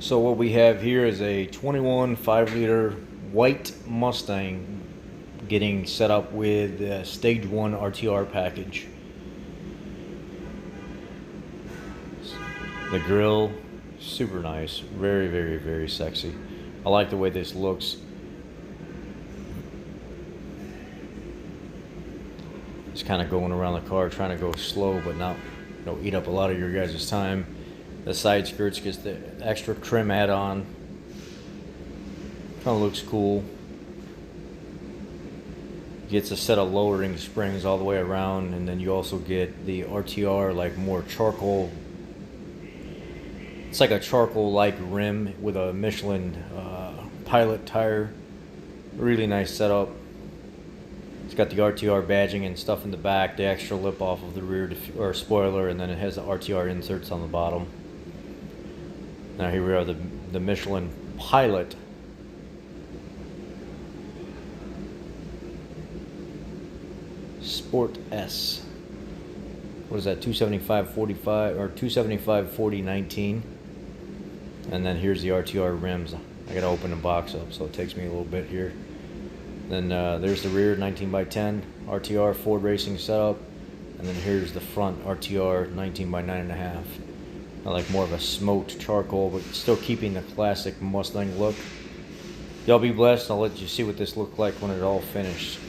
So what we have here is a 21 5-liter white Mustang getting set up with a stage 1 RTR package. The grill, super nice, very, very, very sexy. I like the way this looks. Just kind of going around the car, trying to go slow, but not, eat up a lot of your guys' time. The side skirts gets the extra trim add-on. Kind of looks cool. Gets a set of lowering springs all the way around, and then you also get the RTR, like more charcoal. It's like a charcoal-like rim with a Michelin Pilot tire. Really nice setup. It's got the RTR badging and stuff in the back, the extra lip off of the rear or spoiler, and then it has the RTR inserts on the bottom. Now here we are, the Michelin Pilot. Sport S. What is that? 275/45 or 275/40/19. And then here's the RTR rims. I gotta open the box up, so it takes me a little bit here. Then there's the rear 19x10 RTR Ford Racing setup, and then here's the front RTR 19x9.5. I like more of a smoked charcoal, but still keeping the classic Mustang look. Y'all be blessed. I'll let you see what this looks like when it's all finished.